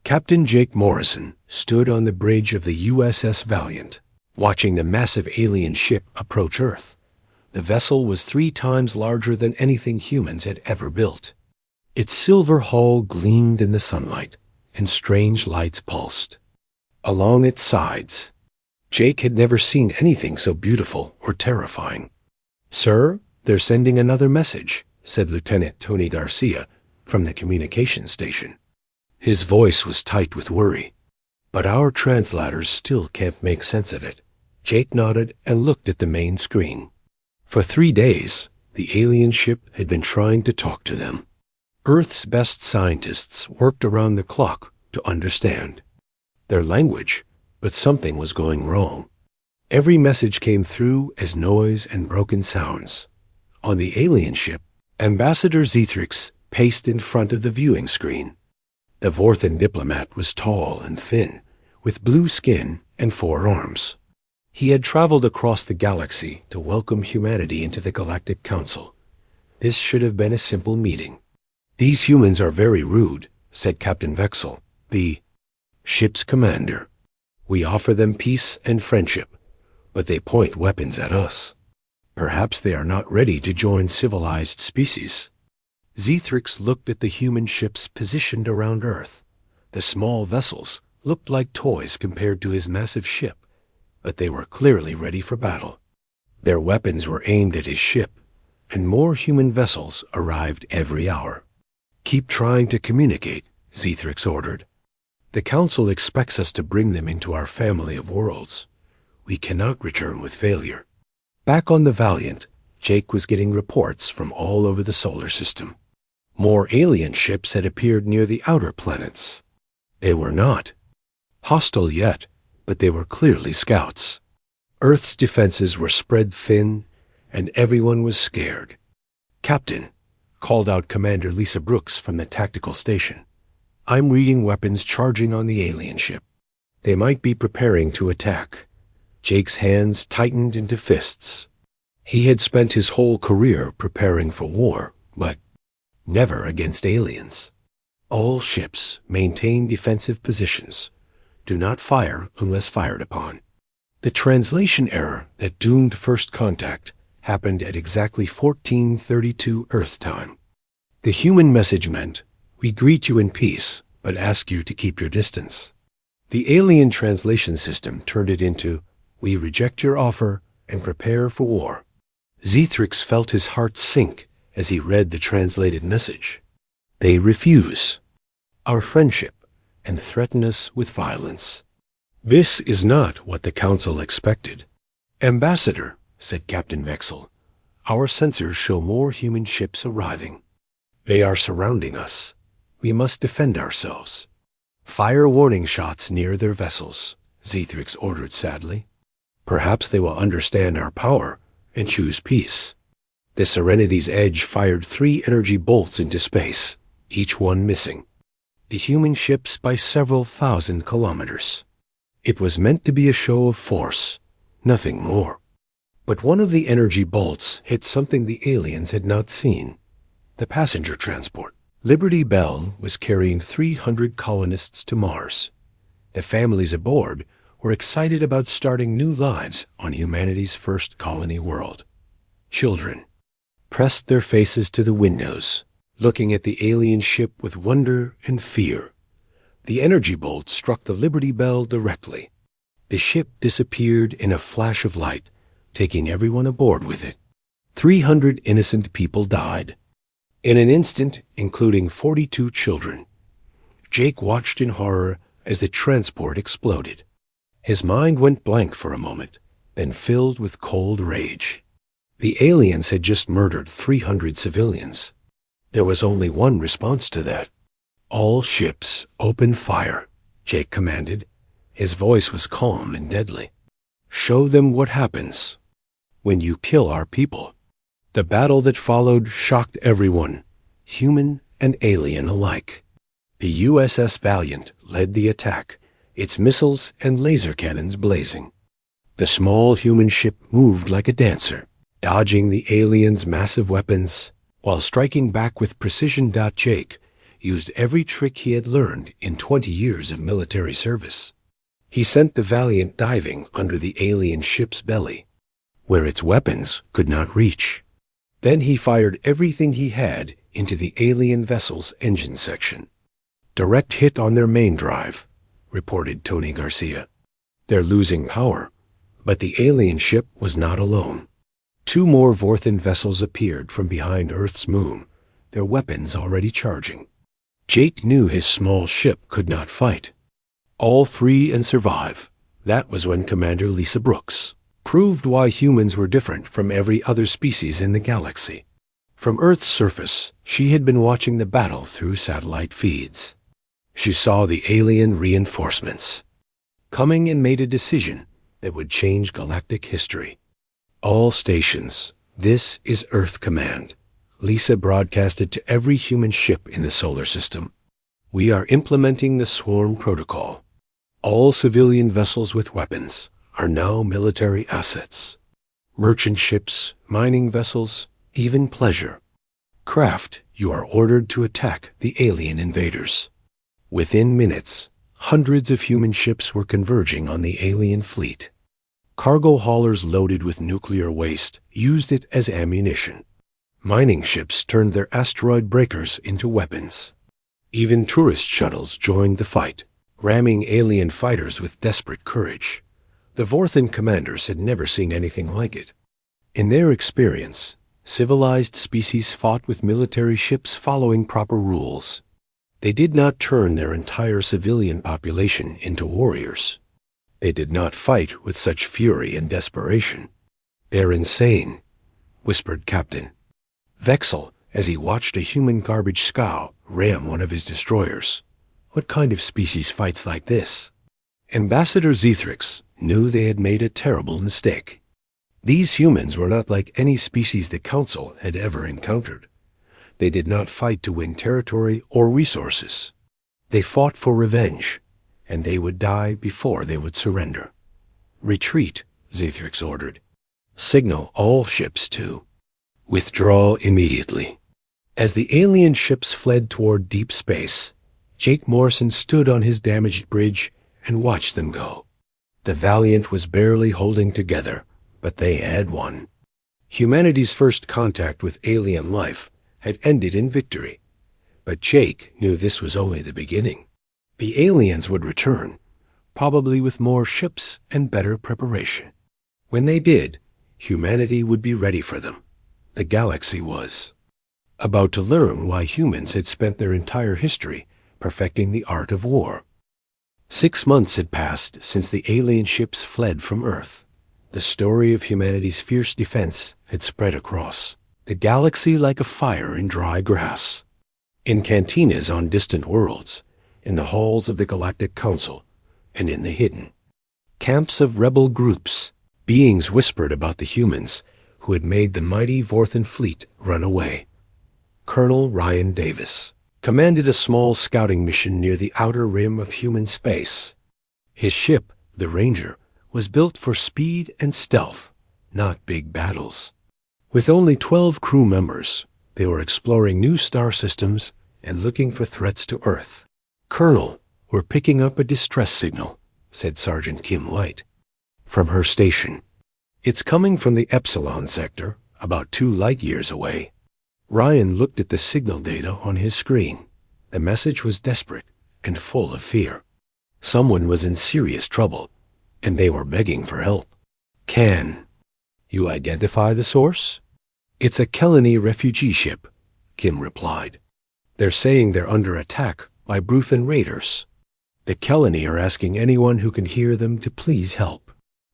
Captain Jake Morrison stood on the bridge of the USS Valiant, watching the massive alien ship approach Earth. The vessel was 3 times larger than anything humans had ever built. Its silver hull gleamed in the sunlight, and strange lights pulsed. Along its sides, Jake had never seen anything so beautiful or terrifying. "Sir, they're sending another message," said Lieutenant Tony Garcia from the communications station. His voice was tight with worry. "But our translators still can't make sense of it." Jake nodded and looked at the main screen. For 3 days, the alien ship had been trying to talk to them. Earth's best scientists worked around the clock to understand their language, but something was going wrong. Every message came through as noise and broken sounds. On the alien ship, Ambassador Zethrix paced in front of the viewing screen. The Vorthan diplomat was tall and thin, with blue skin and 4 arms. He had traveled across the galaxy to welcome humanity into the Galactic Council. This should have been a simple meeting. "These humans are very rude," said Captain Vexel, the ship's commander. "We offer them peace and friendship, but they point weapons at us. Perhaps they are not ready to join civilized species." Zethrix looked at the human ships positioned around Earth. The small vessels looked like toys compared to his massive ship, but they were clearly ready for battle. Their weapons were aimed at his ship, and more human vessels arrived every hour. "Keep trying to communicate," Zethrix ordered. "The Council expects us to bring them into our family of worlds. We cannot return with failure." Back on the Valiant, Jake was getting reports from all over the solar system. More alien ships had appeared near the outer planets. They were not hostile yet, but they were clearly scouts. Earth's defenses were spread thin, and everyone was scared. "Captain," called out Commander Lisa Brooks from the tactical station, "I'm reading weapons charging on the alien ship. They might be preparing to attack." Jake's hands tightened into fists. He had spent his whole career preparing for war, but never against aliens. "All ships maintain defensive positions. Do not fire unless fired upon." The translation error that doomed first contact happened at exactly 1432 Earth time. The human message meant, "We greet you in peace, but ask you to keep your distance." The alien translation system turned it into, "We reject your offer and prepare for war." Zethrix felt his heart sink as he read the translated message. "They refuse our friendship and threaten us with violence." This is not what the Council expected. "Ambassador," said Captain Vexel, "our sensors show more human ships arriving. They are surrounding us. We must defend ourselves." "Fire warning shots near their vessels," Zethrix ordered sadly. "Perhaps they will understand our power and choose peace." The Serenity's Edge fired 3 energy bolts into space, each one missing the human ships by several thousand kilometers. It was meant to be a show of force, nothing more. But one of the energy bolts hit something the aliens had not seen: the passenger transport. Liberty Bell was carrying 300 colonists to Mars. The families aboard were excited about starting new lives on humanity's first colony world. Children pressed their faces to the windows, looking at the alien ship with wonder and fear. The energy bolt struck the Liberty Bell directly. The ship disappeared in a flash of light, taking everyone aboard with it. 300 innocent people died in an instant, including 42 children. Jake watched in horror as the transport exploded. His mind went blank for a moment, then filled with cold rage. The aliens had just murdered 300 civilians. There was only one response to that. "All ships, open fire," Jake commanded. His voice was calm and deadly. "Show them what happens when you kill our people." The battle that followed shocked everyone, human and alien alike. The USS Valiant led the attack, its missiles and laser cannons blazing. The small human ship moved like a dancer, dodging the aliens' massive weapons while striking back with precision. Jake used every trick he had learned in 20 years of military service. He sent the Valiant diving under the alien ship's belly, where its weapons could not reach. Then he fired everything he had into the alien vessel's engine section. "Direct hit on their main drive," reported Tony Garcia. "They're losing power." But the alien ship was not alone. 2 more Vorthan vessels appeared from behind Earth's moon, their weapons already charging. Jake knew his small ship could not fight. All 3 and survive. That was when Commander Lisa Brooks proved why humans were different from every other species in the galaxy. From Earth's surface, she had been watching the battle through satellite feeds. She saw the alien reinforcements coming and made a decision that would change galactic history. "All stations, this is Earth Command," Lisa broadcasted to every human ship in the solar system. "We are implementing the Swarm Protocol. All civilian vessels with weapons are now military assets. Merchant ships, mining vessels, even pleasure craft, you are ordered to attack the alien invaders." Within minutes, hundreds of human ships were converging on the alien fleet. Cargo haulers loaded with nuclear waste used it as ammunition. Mining ships turned their asteroid breakers into weapons. Even tourist shuttles joined the fight, ramming alien fighters with desperate courage. The Vorthan commanders had never seen anything like it. In their experience, civilized species fought with military ships following proper rules. They did not turn their entire civilian population into warriors. They did not fight with such fury and desperation. "They're insane," whispered Captain Vexel as he watched a human garbage scow ram one of his destroyers. "What kind of species fights like this?" Ambassador Zethrix knew they had made a terrible mistake. These humans were not like any species the Council had ever encountered. They did not fight to win territory or resources. They fought for revenge, and they would die before they would surrender. "Retreat," Zethrix ordered. "Signal all ships to withdraw immediately." As the alien ships fled toward deep space, Jake Morrison stood on his damaged bridge and watched them go. The Valiant was barely holding together, but they had won. Humanity's first contact with alien life had ended in victory, but Jake knew this was only the beginning. The aliens would return, probably with more ships and better preparation. When they did, humanity would be ready for them. The galaxy was about to learn why humans had spent their entire history perfecting the art of war. 6 months had passed since the alien ships fled from Earth. The story of humanity's fierce defense had spread across the galaxy like a fire in dry grass. In cantinas on distant worlds, in the halls of the Galactic Council, and in the hidden camps of rebel groups, beings whispered about the humans who had made the mighty Vorthan fleet run away. Colonel Ryan Davis commanded a small scouting mission near the outer rim of human space. His ship, the Ranger, was built for speed and stealth, not big battles. With only 12 crew members, they were exploring new star systems and looking for threats to Earth. "Colonel, we're picking up a distress signal," said Sergeant Kim White, from her station. "It's coming from the Epsilon sector, about 2 light-years away." Ryan looked at the signal data on his screen. The message was desperate and full of fear. Someone was in serious trouble, and they were begging for help. "Can you identify the source?" "It's a Kelani refugee ship," Kim replied. "They're saying they're under attack by Bruthan raiders. The Kelani are asking anyone who can hear them to please help."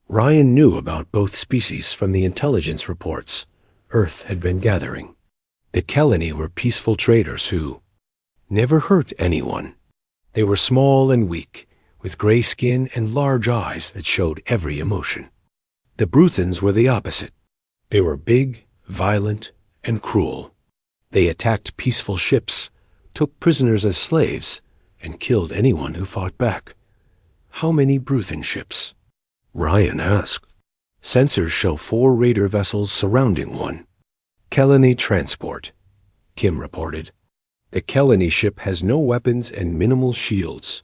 Ryan knew about both species from the intelligence reports Earth had been gathering. The Kelani were peaceful traders who never hurt anyone. They were small and weak, with gray skin and large eyes that showed every emotion. The Bruthans were the opposite. They were big, violent, and cruel. They attacked peaceful ships, took prisoners as slaves, and killed anyone who fought back. "How many Bruthan ships?" Ryan asked. "Sensors show 4 raider vessels surrounding one." "Kelani transport," Kim reported. The Kelani ship has no weapons and minimal shields.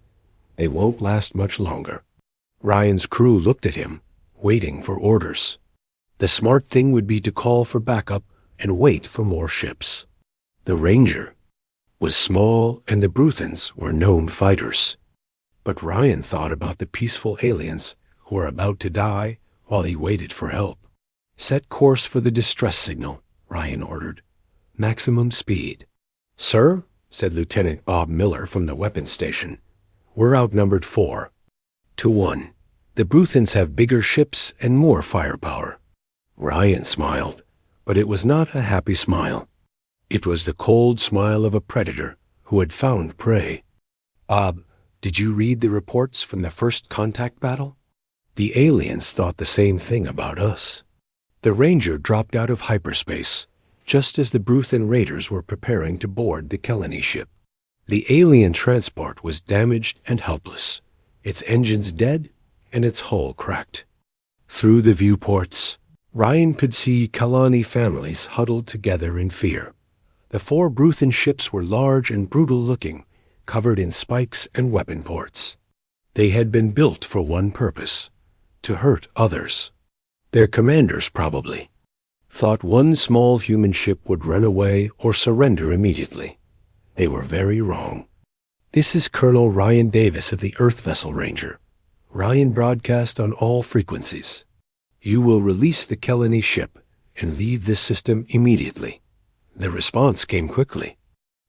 They won't last much longer. Ryan's crew looked at him, waiting for orders. The smart thing would be to call for backup and wait for more ships. The Ranger was small and the Bruthans were known fighters. But Ryan thought about the peaceful aliens who were about to die while he waited for help. Set course for the distress signal, Ryan ordered. Maximum speed. Sir, said Lieutenant Bob Miller from the weapons station, we're outnumbered 4-1. The Bruthans have bigger ships and more firepower. Ryan smiled, but it was not a happy smile. It was the cold smile of a predator who had found prey. Bob, did you read the reports from the first contact battle? The aliens thought the same thing about us. The Ranger dropped out of hyperspace, just as the Bruthan raiders were preparing to board the Kelani ship. The alien transport was damaged and helpless, its engines dead and its hull cracked. Through the viewports, Ryan could see Kelani families huddled together in fear. The 4 Bruthan ships were large and brutal-looking, covered in spikes and weapon ports. They had been built for one purpose, to hurt others. Their commanders probably thought one small human ship would run away or surrender immediately. They were very wrong. This is Colonel Ryan Davis of the Earth Vessel Ranger. Ryan broadcast on all frequencies. You will release the Kelani ship and leave this system immediately. The response came quickly.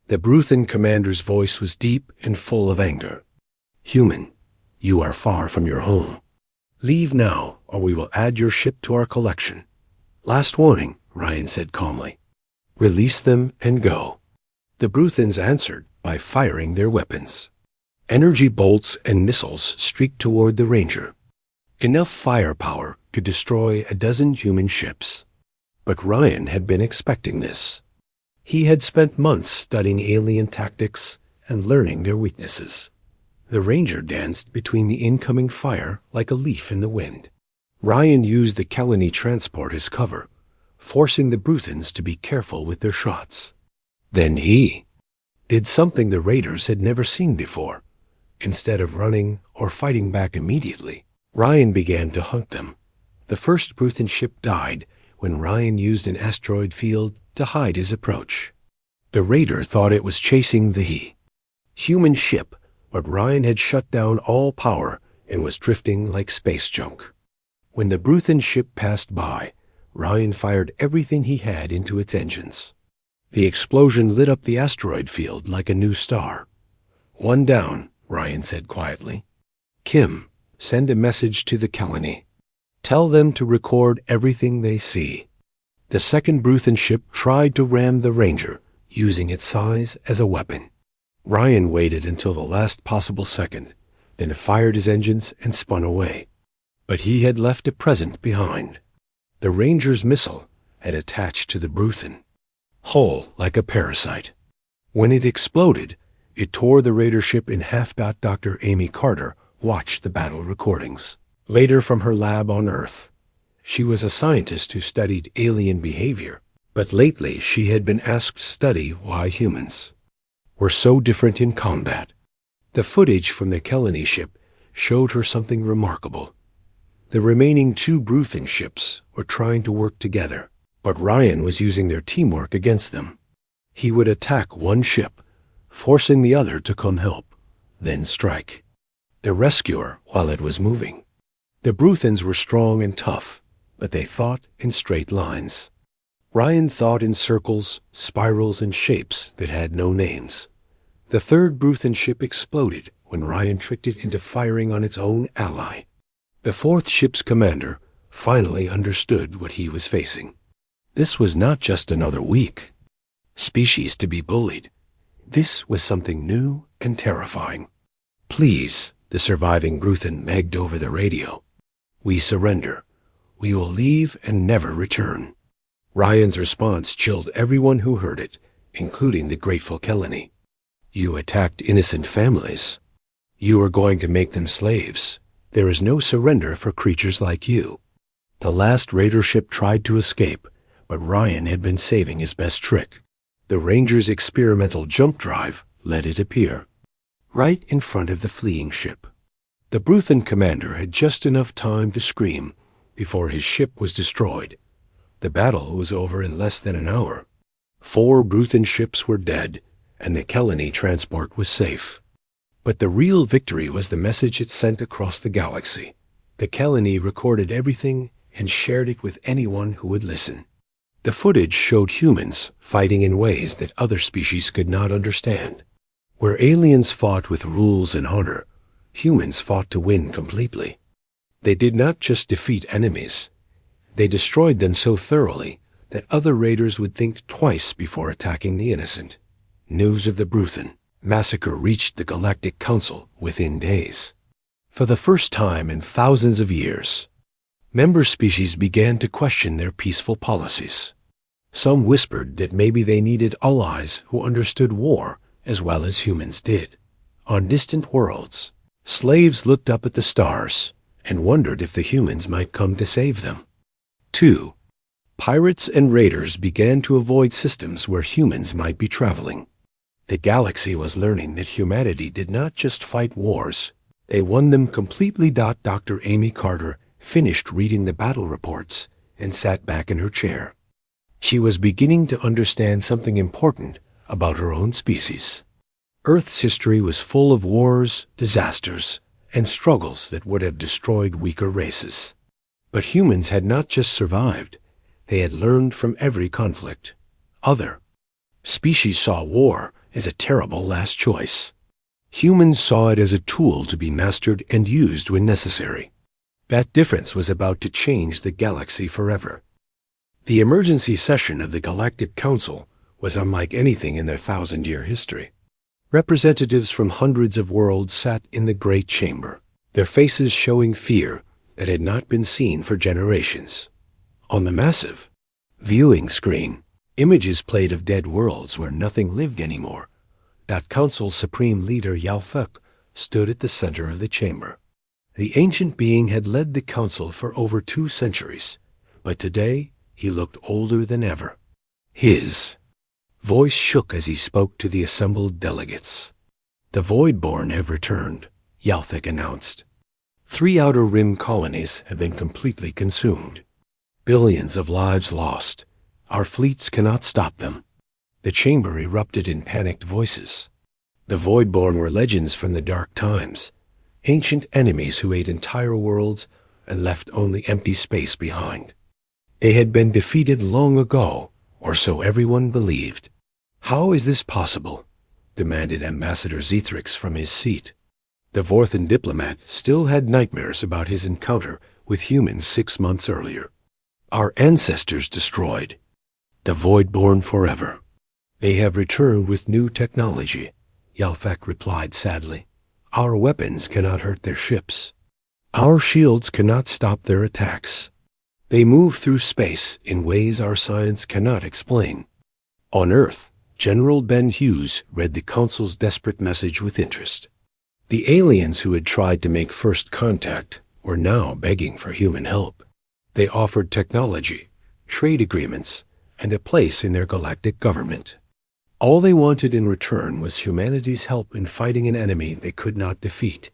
The Bruthan commander's voice was deep and full of anger. Human, you are far from your home. Leave now, or we will add your ship to our collection. Last warning, Ryan said calmly. Release them and go. The Bruthans answered by firing their weapons. Energy bolts and missiles streaked toward the Ranger. Enough firepower to destroy a dozen human ships. But Ryan had been expecting this. He had spent months studying alien tactics and learning their weaknesses. The Ranger danced between the incoming fire like a leaf in the wind. Ryan used the Kelani transport as cover, forcing the Bruthans to be careful with their shots. Then he did something the raiders had never seen before. Instead of running or fighting back immediately, Ryan began to hunt them. The first Bruthan ship died when Ryan used an asteroid field to hide his approach. The raider thought it was chasing the human ship, but Ryan had shut down all power and was drifting like space junk. When the Bruthan ship passed by, Ryan fired everything he had into its engines. The explosion lit up the asteroid field like a new star. One down, Ryan said quietly. Kim, send a message to the Kelani. Tell them to record everything they see. The second Bruthan ship tried to ram the Ranger, using its size as a weapon. Ryan waited until the last possible second, then fired his engines and spun away. But he had left a present behind. The Ranger's missile had attached to the Bruthan hull like a parasite. When it exploded, it tore the raider ship in half. Dr. Amy Carter watched the battle recordings. Later from her lab on Earth. She was a scientist who studied alien behavior, but lately she had been asked to study why humans were so different in combat. The footage from the Kelani ship showed her something remarkable. The remaining 2 Bruthan ships were trying to work together, but Ryan was using their teamwork against them. He would attack one ship, forcing the other to come help, then strike the rescuer while it was moving. The Bruthans were strong and tough, but they thought in straight lines. Ryan thought in circles, spirals, and shapes that had no names. The third Bruthan ship exploded when Ryan tricked it into firing on its own ally. The fourth ship's commander finally understood what he was facing. This was not just another weak species to be bullied. This was something new and terrifying. Please, the surviving Bruthan begged over the radio. We surrender. We will leave and never return. Ryan's response chilled everyone who heard it, including the grateful Kelani. You attacked innocent families. You are going to make them slaves. There is no surrender for creatures like you. The last raider ship tried to escape, but Ryan had been saving his best trick. The Ranger's experimental jump drive let it appear, right in front of the fleeing ship. The Bruthan commander had just enough time to scream before his ship was destroyed. The battle was over in less than an hour. 4 Bruthan ships were dead, and the Kelani transport was safe. But the real victory was the message it sent across the galaxy. The Kelani recorded everything and shared it with anyone who would listen. The footage showed humans fighting in ways that other species could not understand. Where aliens fought with rules and honor, humans fought to win completely. They did not just defeat enemies. They destroyed them so thoroughly that other raiders would think twice before attacking the innocent. News of the Bruthan massacre reached the Galactic Council within days. For the first time in thousands of years, member species began to question their peaceful policies. Some whispered that maybe they needed allies who understood war as well as humans did. On distant worlds, slaves looked up at the stars and wondered if the humans might come to save them. 2. Pirates and raiders began to avoid systems where humans might be traveling. The galaxy was learning that humanity did not just fight wars, they won them completely. Dr. Amy Carter finished reading the battle reports and sat back in her chair. She was beginning to understand something important about her own species. Earth's history was full of wars, disasters, and struggles that would have destroyed weaker races. But humans had not just survived, they had learned from every conflict. Other species saw war as a terrible last choice. Humans saw it as a tool to be mastered and used when necessary. That difference was about to change the galaxy forever. The emergency session of the Galactic Council was unlike anything in their 1,000-year history. Representatives from hundreds of worlds sat in the great chamber, their faces showing fear that had not been seen for generations. On the massive viewing screen, images played of dead worlds where nothing lived anymore. That council's supreme leader, Yalthuk, stood at the center of the chamber. The ancient being had led the council for over 2 centuries, but today he looked older than ever. His voice shook as he spoke to the assembled delegates. The Voidborn have returned, Yalthuk announced. 3 Outer Rim colonies have been completely consumed. Billions of lives lost. Our fleets cannot stop them. The chamber erupted in panicked voices. The Voidborn were legends from the dark times, ancient enemies who ate entire worlds and left only empty space behind. They had been defeated long ago, or so everyone believed. How is this possible? Demanded Ambassador Zethrix from his seat. The Vorthan diplomat still had nightmares about his encounter with humans 6 months earlier. Our ancestors destroyed. The Voidborn forever. They have returned with new technology, Yalthuk replied sadly. Our weapons cannot hurt their ships. Our shields cannot stop their attacks. They move through space in ways our science cannot explain. On Earth, General Ben Hughes read the Council's desperate message with interest. The aliens who had tried to make first contact were now begging for human help. They offered technology, trade agreements, and a place in their galactic government. All they wanted in return was humanity's help in fighting an enemy they could not defeat.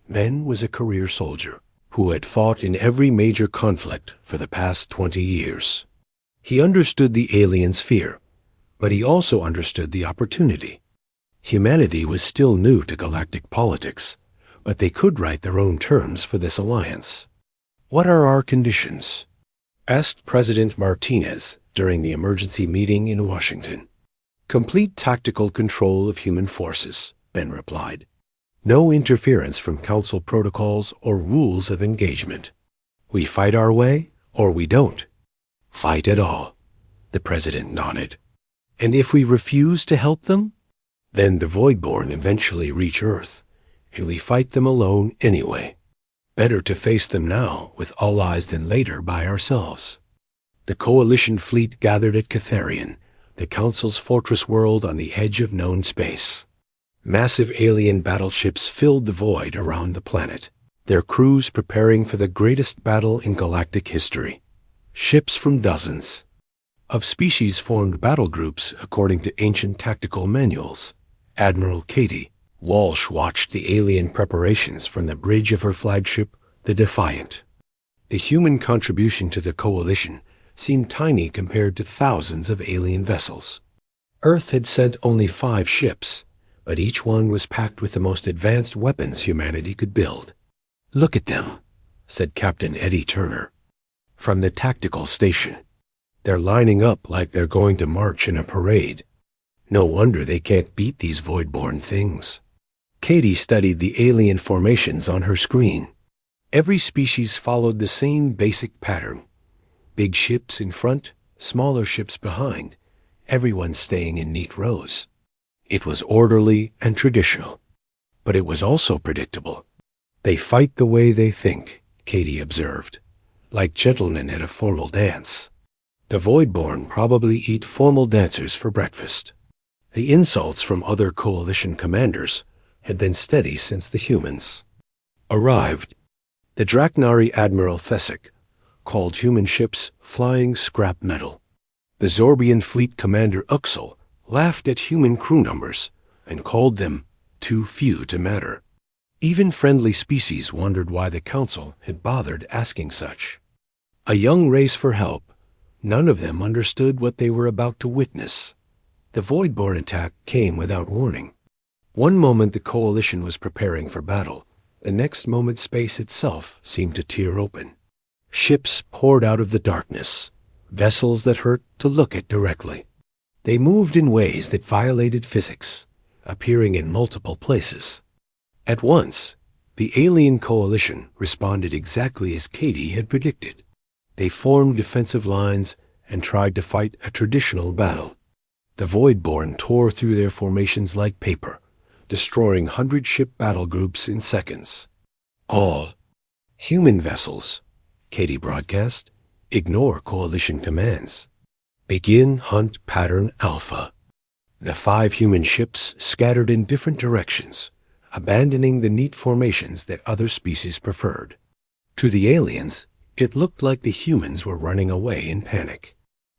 Ben was a career soldier who had fought in every major conflict for the past 20 years. He understood the aliens' fear, but he also understood the opportunity. Humanity was still new to galactic politics, but they could write their own terms for this alliance. What are our conditions? Asked President Martinez during the emergency meeting in Washington. Complete tactical control of human forces, Ben replied. No interference from council protocols or rules of engagement. We fight our way, or we don't. Fight at all, the president nodded. And if we refuse to help them? Then the Voidborn eventually reach Earth, and we fight them alone anyway. Better to face them now with allies than later by ourselves. The coalition fleet gathered at Catharian, the Council's fortress world on the edge of known space. Massive alien battleships filled the void around the planet, their crews preparing for the greatest battle in galactic history. Ships from dozens, of species formed battle groups according to ancient tactical manuals. Admiral Katie Walsh watched the alien preparations from the bridge of her flagship, the Defiant. The human contribution to the coalition seemed tiny compared to thousands of alien vessels. Earth had sent only 5 ships, but each one was packed with the most advanced weapons humanity could build. "Look at them," said Captain Eddie Turner from the tactical station. "They're lining up like they're going to march in a parade. No wonder they can't beat these void-born things." Katie studied the alien formations on her screen. Every species followed the same basic pattern. Big ships in front, smaller ships behind, everyone staying in neat rows. It was orderly and traditional, but it was also predictable. "They fight the way they think," Katie observed, "like gentlemen at a formal dance. The Voidborn probably eat formal dancers for breakfast." The insults from other coalition commanders had been steady since the humans arrived. The Draknari Admiral Thesic called human ships flying scrap metal. The Zorbian fleet commander Uxel laughed at human crew numbers and called them too few to matter. Even friendly species wondered why the Council had bothered asking such. A young race for help, none of them understood what they were about to witness. The Voidborn attack came without warning. One moment the coalition was preparing for battle, the next moment space itself seemed to tear open. Ships poured out of the darkness, vessels that hurt to look at directly. They moved in ways that violated physics, appearing in multiple places. At once, the alien coalition responded exactly as Katie had predicted. They formed defensive lines and tried to fight a traditional battle. The Voidborn tore through their formations like paper, destroying 100-ship battle groups in seconds. "All human vessels," Katie broadcast, "ignore coalition commands. Begin hunt pattern Alpha." The 5 human ships scattered in different directions, abandoning the neat formations that other species preferred. To the aliens, it looked like the humans were running away in panic.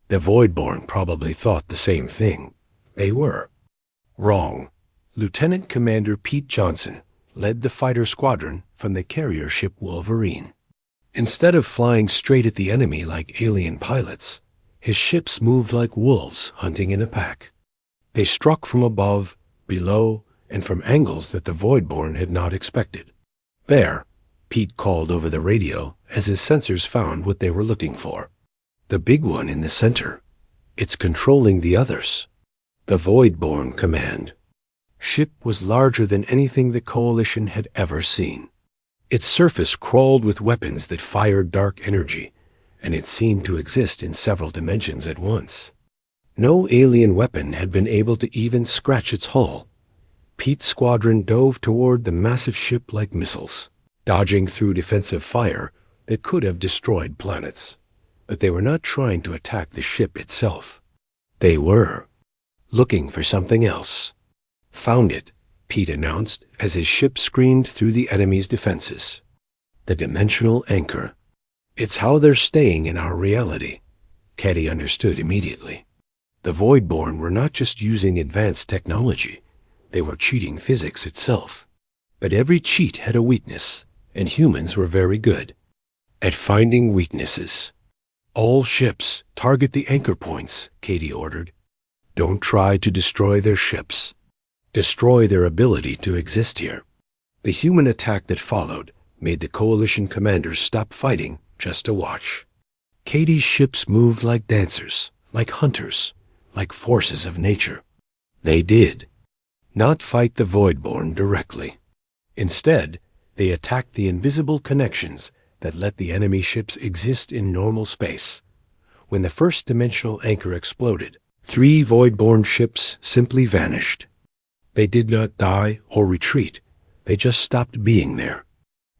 The Voidborn probably thought the same thing. They were wrong. Lieutenant Commander Pete Johnson led the fighter squadron from the carrier ship Wolverine. Instead of flying straight at the enemy like alien pilots, his ships moved like wolves hunting in a pack. They struck from above, below, and from angles that the Voidborn had not expected. "There," Pete called over the radio as his sensors found what they were looking for. "The big one in the center. It's controlling the others." The Voidborn command ship was larger than anything the Coalition had ever seen. Its surface crawled with weapons that fired dark energy, and it seemed to exist in several dimensions at once. No alien weapon had been able to even scratch its hull. Pete's squadron dove toward the massive ship like missiles, dodging through defensive fire that could have destroyed planets. But they were not trying to attack the ship itself. They were looking for something else. "Found it," Pete announced as his ship screened through the enemy's defenses. "The dimensional anchor. It's how they're staying in our reality." Katie understood immediately. The Voidborn were not just using advanced technology. They were cheating physics itself. But every cheat had a weakness, and humans were very good at finding weaknesses. "All ships target the anchor points," Katie ordered. "Don't try to destroy their ships. Destroy their ability to exist here." The human attack that followed made the Coalition commanders stop fighting just to watch. Katie's ships moved like dancers, like hunters, like forces of nature. They did not fight the Voidborn directly. Instead, they attacked the invisible connections that let the enemy ships exist in normal space. When the first dimensional anchor exploded, 3 Voidborn ships simply vanished. They did not die or retreat. They just stopped being there.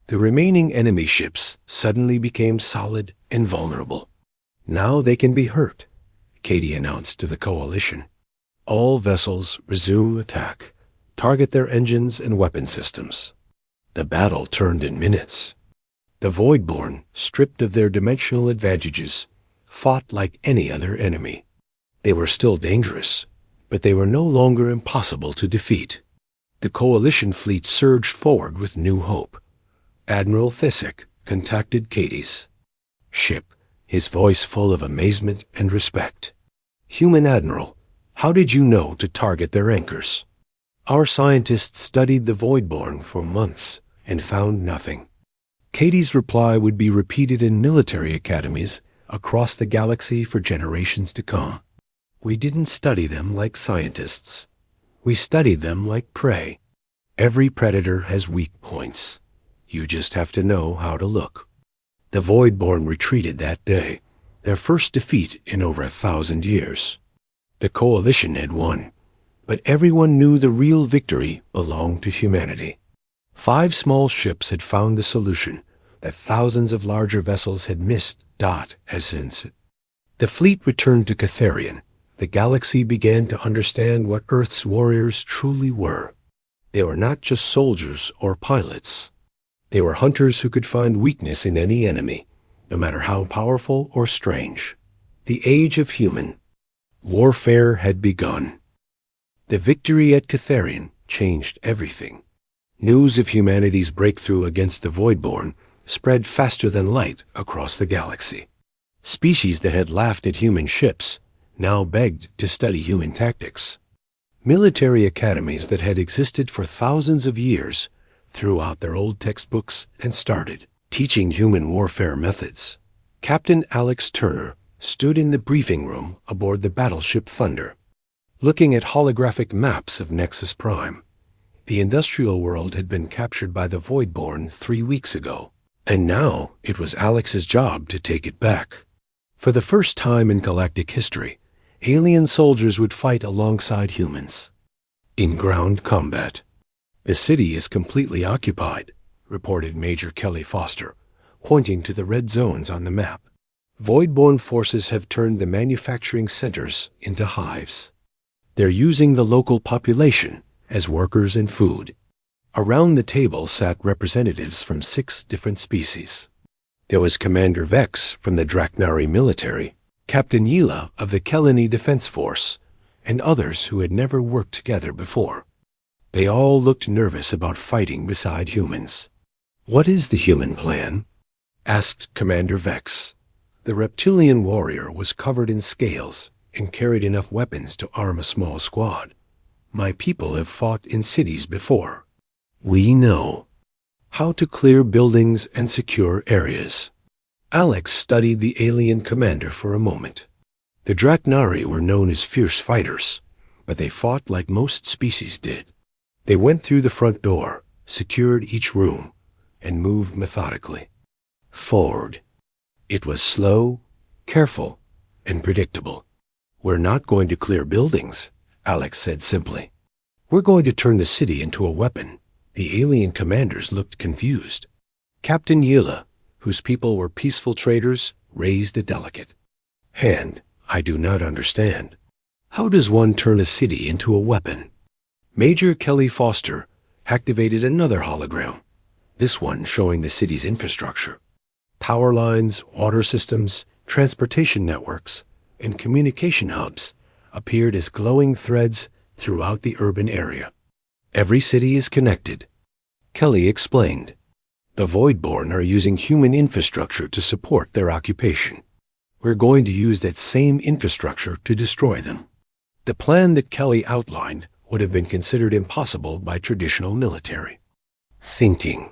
The remaining enemy ships suddenly became solid and vulnerable. "Now they can be hurt," Katie announced to the Coalition. "All vessels resume attack. Target their engines and weapon systems." The battle turned in minutes. The Voidborn, stripped of their dimensional advantages, fought like any other enemy. They were still dangerous, but they were no longer impossible to defeat. The coalition fleet surged forward with new hope. Admiral Thisik contacted Deities' ship, his voice full of amazement and respect. "Human Admiral, how did you know to target their anchors?" "Our scientists studied the Voidborn for months and found nothing." Deities' reply would be repeated in military academies across the galaxy for generations to come. "We didn't study them like scientists. We studied them like prey. Every predator has weak points. You just have to know how to look." The Voidborn retreated that day, their first defeat in over 1,000 years. The coalition had won, but everyone knew the real victory belonged to humanity. 5 small ships had found the solution that thousands of larger vessels had missed. As since the fleet returned to Catharian, the galaxy began to understand what Earth's warriors truly were. They were not just soldiers or pilots. They were hunters who could find weakness in any enemy, no matter how powerful or strange. The age of human warfare had begun. The victory at Catharian changed everything. News of humanity's breakthrough against the Voidborn spread faster than light across the galaxy. Species that had laughed at human ships now begged to study human tactics. Military academies that had existed for thousands of years threw out their old textbooks and started teaching human warfare methods. Captain Alex Turner stood in the briefing room aboard the battleship Thunder, looking at holographic maps of Nexus Prime. The industrial world had been captured by the Voidborn 3 weeks ago, and now it was Alex's job to take it back. For the first time in galactic history, alien soldiers would fight alongside humans in ground combat. "The city is completely occupied," reported Major Kelly Foster, pointing to the red zones on the map. "Voidborn forces have turned the manufacturing centers into hives. They're using the local population as workers and food." Around the table sat representatives from 6 different species. There was Commander Vex from the Draknari military, Captain Yila of the Kelani Defense Force, and others who had never worked together before. They all looked nervous about fighting beside humans. "What is the human plan?" asked Commander Vex. The reptilian warrior was covered in scales and carried enough weapons to arm a small squad. "My people have fought in cities before. We know how to clear buildings and secure areas." Alex studied the alien commander for a moment. The Draknari were known as fierce fighters, but they fought like most species did. They went through the front door, secured each room, and moved methodically forward. It was slow, careful, and predictable. "We're not going to clear buildings," Alex said simply. "We're going to turn the city into a weapon." The alien commanders looked confused. Captain Yila, whose people were peaceful traders, raised a delicate hand. "I do not understand. How does one turn a city into a weapon?" Major Kelly Foster activated another hologram, this one showing the city's infrastructure. Power lines, water systems, transportation networks, and communication hubs appeared as glowing threads throughout the urban area. "Every city is connected," Kelly explained. "The Voidborn are using human infrastructure to support their occupation. We're going to use that same infrastructure to destroy them." The plan that Kelly outlined would have been considered impossible by traditional military thinking.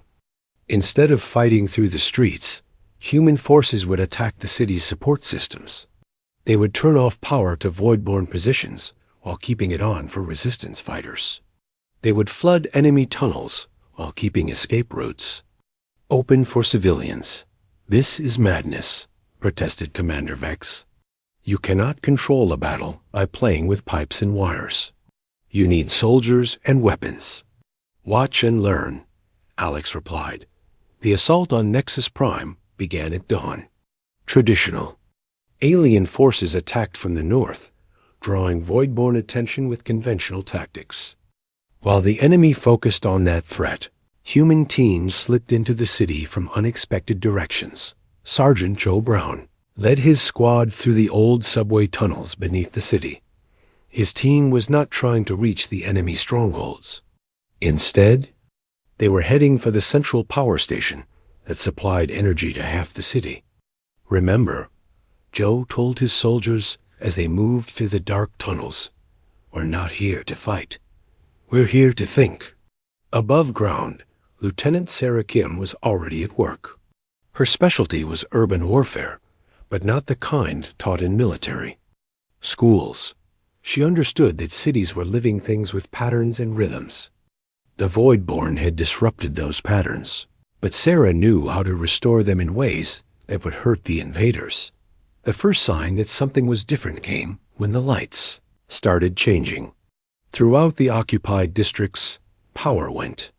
Instead of fighting through the streets, human forces would attack the city's support systems. They would turn off power to Voidborn positions while keeping it on for resistance fighters. They would flood enemy tunnels while keeping escape routes open for civilians. "This is madness," protested Commander Vex. "You cannot control a battle by playing with pipes and wires. You need soldiers and weapons." "Watch and learn," Alex replied. The assault on Nexus Prime began at dawn. Traditional alien forces attacked from the north, drawing Voidborn attention with conventional tactics. While the enemy focused on that threat, human teams slipped into the city from unexpected directions. Sergeant Joe Brown, led his squad through the old subway tunnels beneath the city. His team was not trying to reach the enemy strongholds. Instead, they were heading for the central power station that supplied energy to half the city. Remember, Joe told his soldiers as they moved through the dark tunnels, "We're not here to fight. We're here to think." Above ground, Lieutenant Sarah Kim was already at work. Her specialty was urban warfare, but not the kind taught in military schools. She understood that cities were living things with patterns and rhythms. The Voidborn had disrupted those patterns, but Sarah knew how to restore them in ways that would hurt the invaders. The first sign that something was different came when the lights started changing. Throughout the occupied districts, power went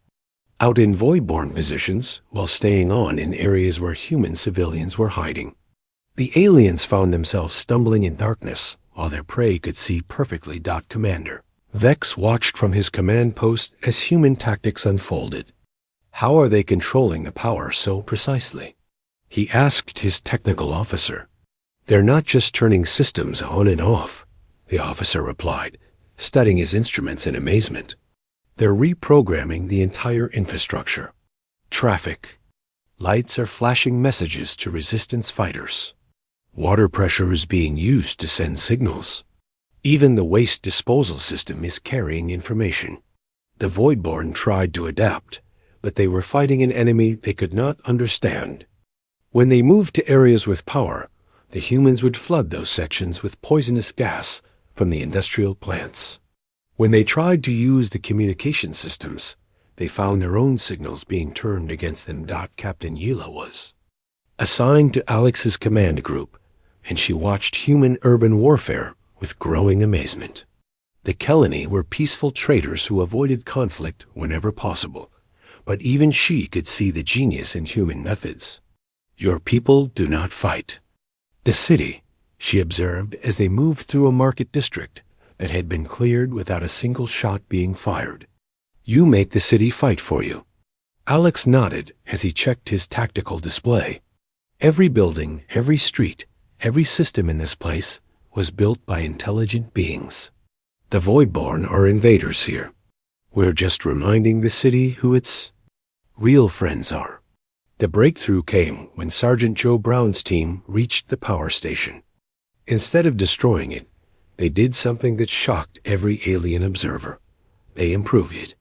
out in Voidborn positions while staying on in areas where human civilians were hiding. The aliens found themselves stumbling in darkness while their prey could see perfectly. Commander Vex watched from his command post as human tactics unfolded. How are they controlling the power so precisely? He asked his technical officer. They're not just turning systems on and off, the officer replied, studying his instruments in amazement. They're reprogramming the entire infrastructure. Traffic. Lights are flashing messages to resistance fighters. Water pressure is being used to send signals. Even the waste disposal system is carrying information. The Voidborn tried to adapt, but they were fighting an enemy they could not understand. When they moved to areas with power, the humans would flood those sections with poisonous gas from the industrial plants. When they tried to use the communication systems, they found their own signals being turned against them. Captain Yila was assigned to Alex's command group, and she watched human urban warfare with growing amazement. The Kelani were peaceful traders who avoided conflict whenever possible, but even she could see the genius in human methods. Your people do not fight. The city, she observed as they moved through a market district that had been cleared without a single shot being fired. You make the city fight for you. Alex nodded as he checked his tactical display. Every building, every street, every system in this place was built by intelligent beings. The Voidborn are invaders here. We're just reminding the city who its real friends are. The breakthrough came when Sergeant Joe Brown's team reached the power station. Instead of destroying it, they did something that shocked every alien observer. They improved it.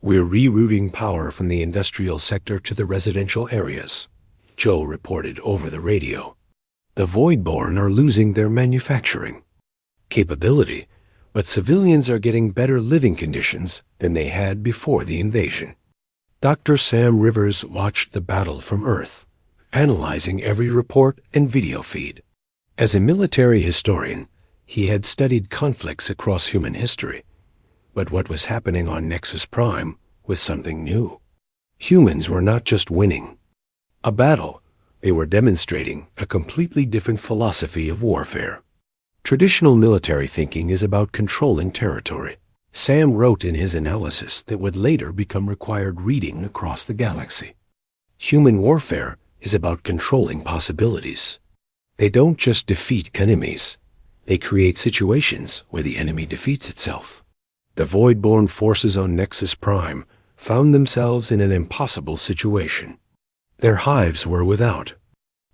We're rerouting power from the industrial sector to the residential areas, Joe reported over the radio. The Voidborn are losing their manufacturing capability, but civilians are getting better living conditions than they had before the invasion. Dr. Sam Rivers watched the battle from Earth, analyzing every report and video feed. As a military historian, he had studied conflicts across human history, but what was happening on Nexus Prime was something new. Humans were not just winning a battle, they were demonstrating a completely different philosophy of warfare. Traditional military thinking is about controlling territory. Sam wrote in his analysis that would later become required reading across the galaxy. Human warfare is about controlling possibilities. They don't just defeat enemies, they create situations where the enemy defeats itself. The Voidborn forces on Nexus Prime found themselves in an impossible situation. Their hives were without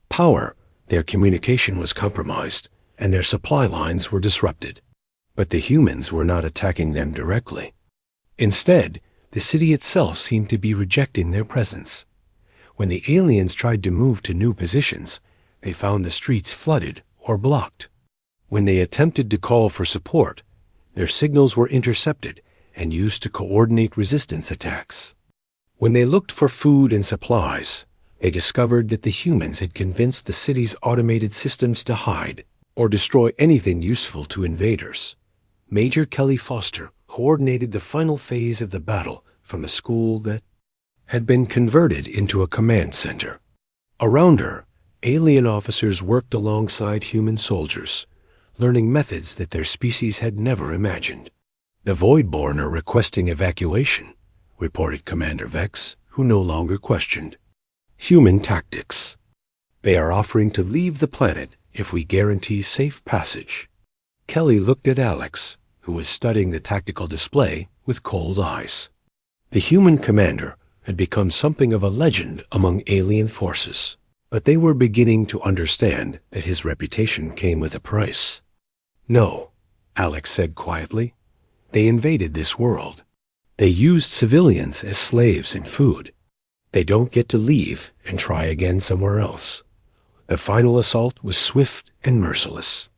power, their communication was compromised, and their supply lines were disrupted. But the humans were not attacking them directly. Instead, the city itself seemed to be rejecting their presence. When the aliens tried to move to new positions, they found the streets flooded or blocked. When they attempted to call for support, their signals were intercepted and used to coordinate resistance attacks. When they looked for food and supplies, they discovered that the humans had convinced the city's automated systems to hide or destroy anything useful to invaders. Major Kelly Foster coordinated the final phase of the battle from a school that had been converted into a command center. Around her, alien officers worked alongside human soldiers, learning methods that their species had never imagined. The Voidborn are requesting evacuation, reported Commander Vex, who no longer questioned human tactics. They are offering to leave the planet if we guarantee safe passage. Kelly looked at Alex, who was studying the tactical display with cold eyes. The human commander had become something of a legend among alien forces, but they were beginning to understand that his reputation came with a price. No, Alex said quietly. They invaded this world. They used civilians as slaves and food. They don't get to leave and try again somewhere else. The final assault was swift and merciless,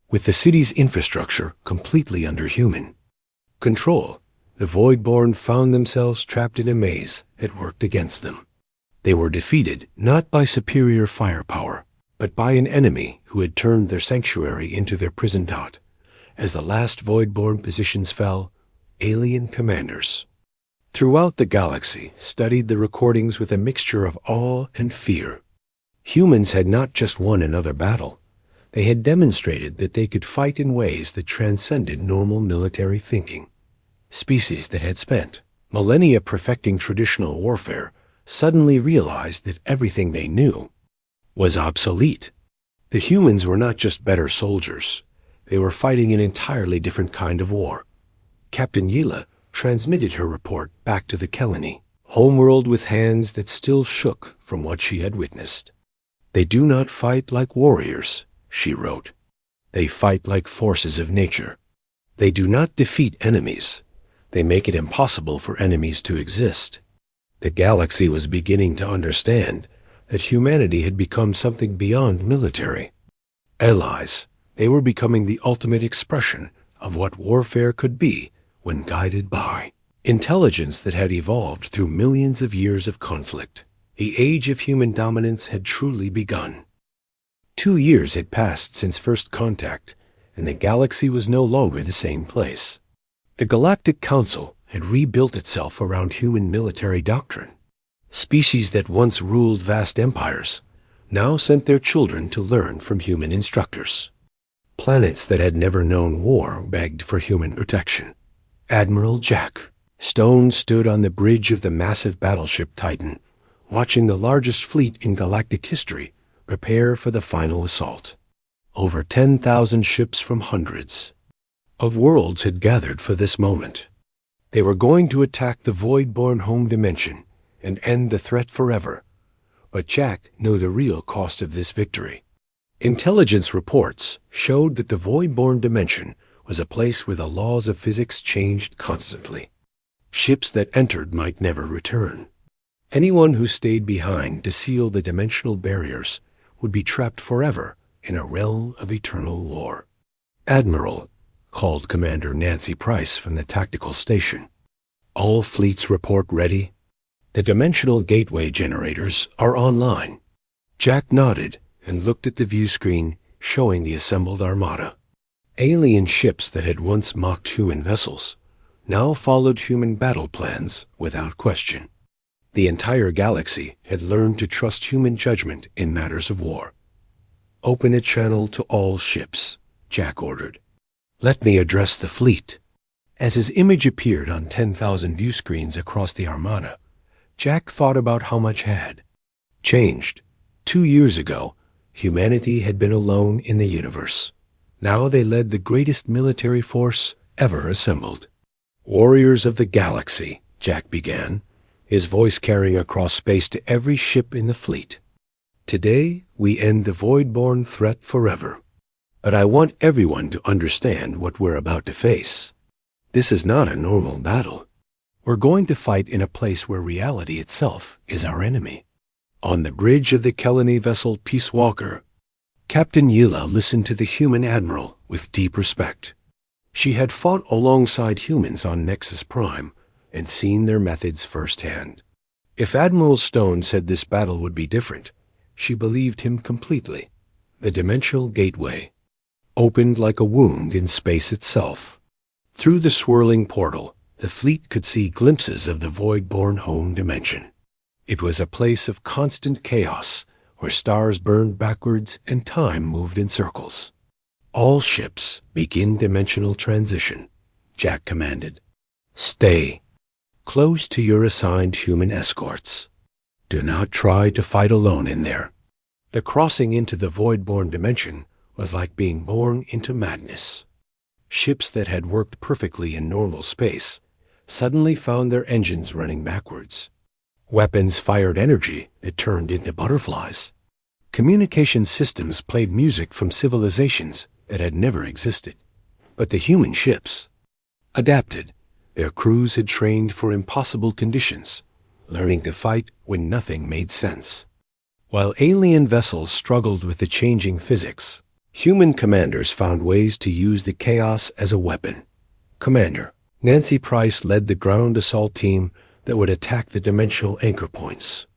with the city's infrastructure completely under human control. The Voidborn found themselves trapped in a maze that worked against them. They were defeated not by superior firepower, but by an enemy who had turned their sanctuary into their prison dot. As the last Voidborn positions fell, alien commanders throughout the galaxy studied the recordings with a mixture of awe and fear. Humans had not just won another battle. They had demonstrated that they could fight in ways that transcended normal military thinking. Species that had spent millennia perfecting traditional warfare suddenly realized that everything they knew was obsolete. The humans were not just better soldiers. They were fighting an entirely different kind of war. Captain Yila transmitted her report back to the Kelani homeworld with hands that still shook from what she had witnessed. They do not fight like warriors, she wrote. They fight like forces of nature. They do not defeat enemies. They make it impossible for enemies to exist. The galaxy was beginning to understand that humanity had become something beyond military allies. They were becoming the ultimate expression of what warfare could be when guided by intelligence that had evolved through millions of years of conflict. The age of human dominance had truly begun. 2 years had passed since first contact, and the galaxy was no longer the same place. The Galactic Council had rebuilt itself around human military doctrine. Species that once ruled vast empires now sent their children to learn from human instructors. Planets that had never known war begged for human protection. Admiral Jack Stone stood on the bridge of the massive battleship Titan, watching the largest fleet in galactic history prepare for the final assault. Over 10,000 ships from hundreds of worlds had gathered for this moment. They were going to attack the Voidborn home dimension and end the threat forever. But Jack knew the real cost of this victory. Intelligence reports showed that the Voidborn dimension was a place where the laws of physics changed constantly. Ships that entered might never return. Anyone who stayed behind to seal the dimensional barriers would be trapped forever in a realm of eternal war. Admiral, called Commander Nancy Price from the tactical station. All fleets report ready. The dimensional gateway generators are online. Jack nodded and looked at the view screen showing the assembled armada. Alien ships that had once mocked human vessels now followed human battle plans without question. The entire galaxy had learned to trust human judgment in matters of war. Open a channel to all ships, Jack ordered. Let me address the fleet. As his image appeared on 10,000 view screens across the armada, Jack thought about how much had changed. 2 years ago, humanity had been alone in the universe. Now they led the greatest military force ever assembled. Warriors of the galaxy, Jack began, his voice carrying across space to every ship in the fleet. Today, we end the Voidborn threat forever. But I want everyone to understand what we're about to face. This is not a normal battle. We're going to fight in a place where reality itself is our enemy. On the bridge of the Kelani vessel Peace Walker, Captain Yila listened to the human admiral with deep respect. She had fought alongside humans on Nexus Prime and seen their methods firsthand. If Admiral Stone said this battle would be different, she believed him completely. The dimensional gateway opened like a wound in space itself. Through the swirling portal, the fleet could see glimpses of the Voidborn home dimension. It was a place of constant chaos, where stars burned backwards and time moved in circles. All ships begin dimensional transition, Jack commanded. Stay close to your assigned human escorts. Do not try to fight alone in there. The crossing into the void-born dimension was like being born into madness. Ships that had worked perfectly in normal space suddenly found their engines running backwards. Weapons fired energy that turned into butterflies. Communication systems played music from civilizations that had never existed. But the human ships adapted. Their crews had trained for impossible conditions, learning to fight when nothing made sense. While alien vessels struggled with the changing physics, human commanders found ways to use the chaos as a weapon. Commander Nancy Price led the ground assault team that would attack the dimensional anchor points.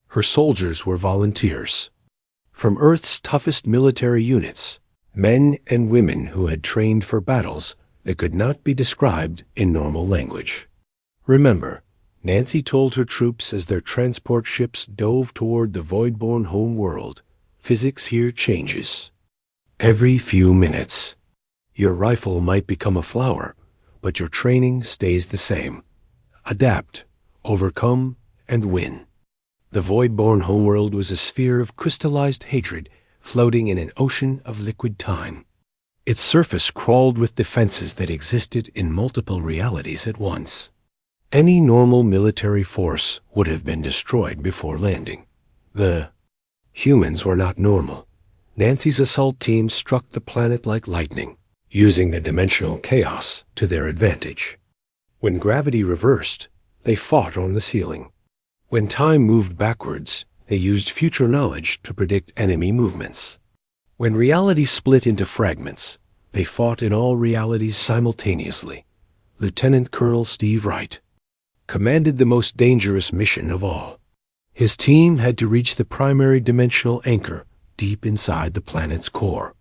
Her soldiers were volunteers from Earth's toughest military units, men and women who had trained for battles that could not be described in normal language. Remember, Nancy told her troops as their transport ships dove toward the void-born home world, physics here changes. Every few minutes, your rifle might become a flower, but your training stays the same. Adapt, overcome, and win. The void-born homeworld was a sphere of crystallized hatred floating in an ocean of liquid time. Its surface crawled with defenses that existed in multiple realities at once. Any normal military force would have been destroyed before landing. The humans were not normal. Nancy's assault team struck the planet like lightning, using the dimensional chaos to their advantage. When gravity reversed, they fought on the ceiling. When time moved backwards, they used future knowledge to predict enemy movements. When reality split into fragments, they fought in all realities simultaneously. Lieutenant Colonel Steve Wright commanded the most dangerous mission of all. His team had to reach the primary dimensional anchor deep inside the planet's core.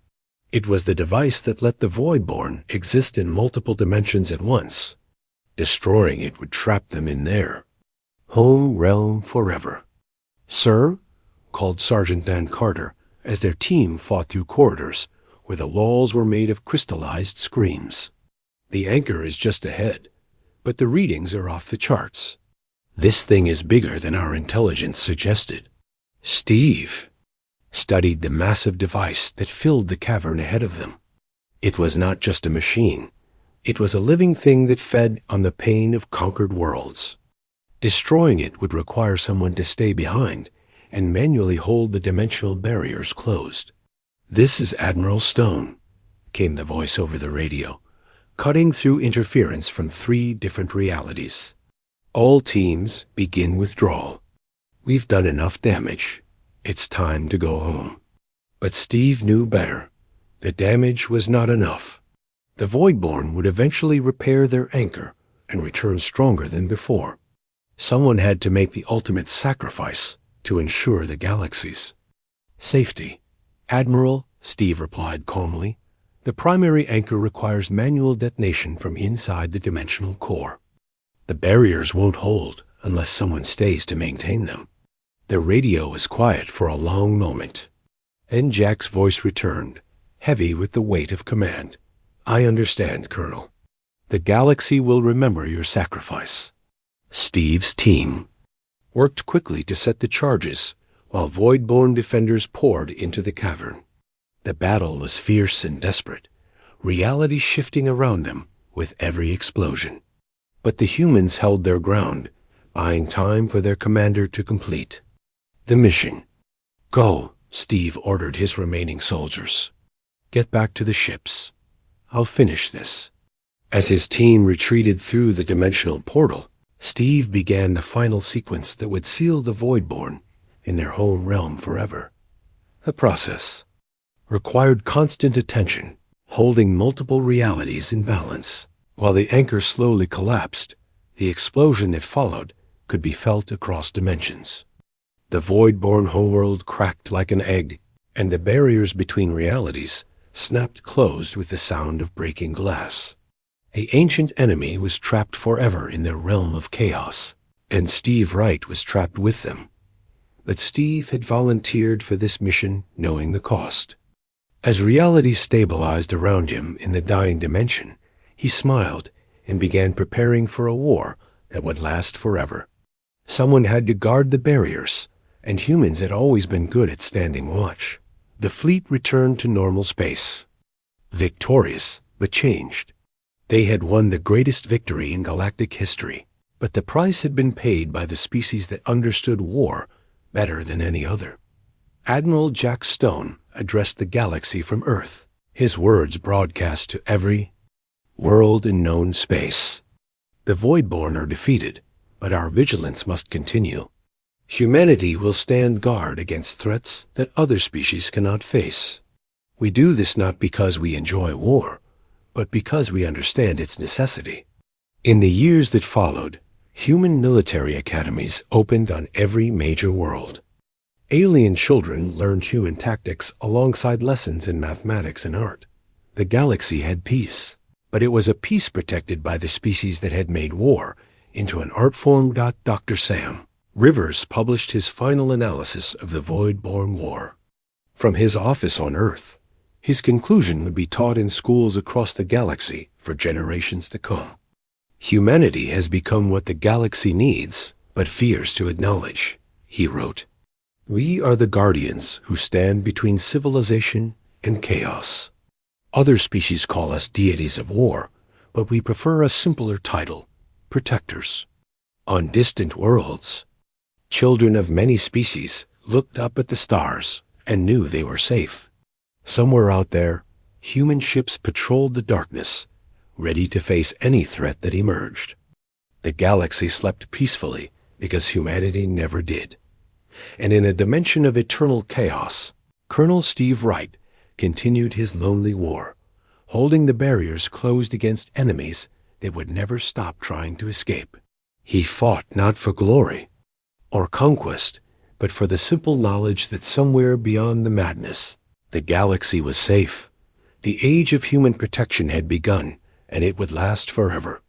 It was the device that let the Voidborn exist in multiple dimensions at once. Destroying it would trap them in their home realm forever. "Sir," called Sergeant Dan Carter as their team fought through corridors where the walls were made of crystallized screens. "The anchor is just ahead, but the readings are off the charts. This thing is bigger than our intelligence suggested." Steve studied the massive device that filled the cavern ahead of them. It was not just a machine. It was a living thing that fed on the pain of conquered worlds. Destroying it would require someone to stay behind and manually hold the dimensional barriers closed. "This is Admiral Stone," came the voice over the radio, cutting through interference from 3 different realities. "All teams begin withdrawal. We've done enough damage. It's time to go home." But Steve knew better. The damage was not enough. The Voidborn would eventually repair their anchor and return stronger than before. Someone had to make the ultimate sacrifice to ensure the galaxy's safety. "Admiral," Steve replied calmly, "the primary anchor requires manual detonation from inside the dimensional core. The barriers won't hold unless someone stays to maintain them." The radio was quiet for a long moment. Then Jack's voice returned, heavy with the weight of command. "I understand, Colonel. The galaxy will remember your sacrifice." Steve's team worked quickly to set the charges while Voidborn defenders poured into the cavern. The battle was fierce and desperate, reality shifting around them with every explosion. But the humans held their ground, buying time for their commander to complete the mission. "Go," Steve ordered his remaining soldiers. "Get back to the ships. I'll finish this." As his team retreated through the dimensional portal, Steve began the final sequence that would seal the Voidborn in their home realm forever. The process required constant attention, holding multiple realities in balance. While the anchor slowly collapsed, the explosion that followed could be felt across dimensions. The Voidborn homeworld cracked like an egg, and the barriers between realities snapped closed with the sound of breaking glass. The ancient enemy was trapped forever in their realm of chaos, and Steve Wright was trapped with them. But Steve had volunteered for this mission knowing the cost. As reality stabilized around him in the dying dimension, he smiled and began preparing for a war that would last forever. Someone had to guard the barriers, and humans had always been good at standing watch. The fleet returned to normal space, victorious but changed. They had won the greatest victory in galactic history, but the price had been paid by the species that understood war better than any other. Admiral Jack Stone addressed the galaxy from Earth, his words broadcast to every world in known space. The Voidborn are defeated, but our vigilance must continue. Humanity will stand guard against threats that other species cannot face. We do this not because we enjoy war, but because we understand its necessity. In the years that followed, human military academies opened on every major world. Alien children learned human tactics alongside lessons in mathematics and art. The galaxy had peace, but it was a peace protected by the species that had made war into an art form. Dr. Sam Rivers published his final analysis of the Voidborn War. From his office on Earth, his conclusion would be taught in schools across the galaxy for generations to come. Humanity has become what the galaxy needs, but fears to acknowledge, he wrote. We are the guardians who stand between civilization and chaos. Other species call us deities of war, but we prefer a simpler title, protectors. On distant worlds, children of many species looked up at the stars and knew they were safe. Somewhere out there, human ships patrolled the darkness, ready to face any threat that emerged. The galaxy slept peacefully because humanity never did. And in a dimension of eternal chaos, Colonel Steve Wright continued his lonely war, holding the barriers closed against enemies that would never stop trying to escape. He fought not for glory or conquest, but for the simple knowledge that somewhere beyond the madness, the galaxy was safe. The age of human protection had begun, and it would last forever.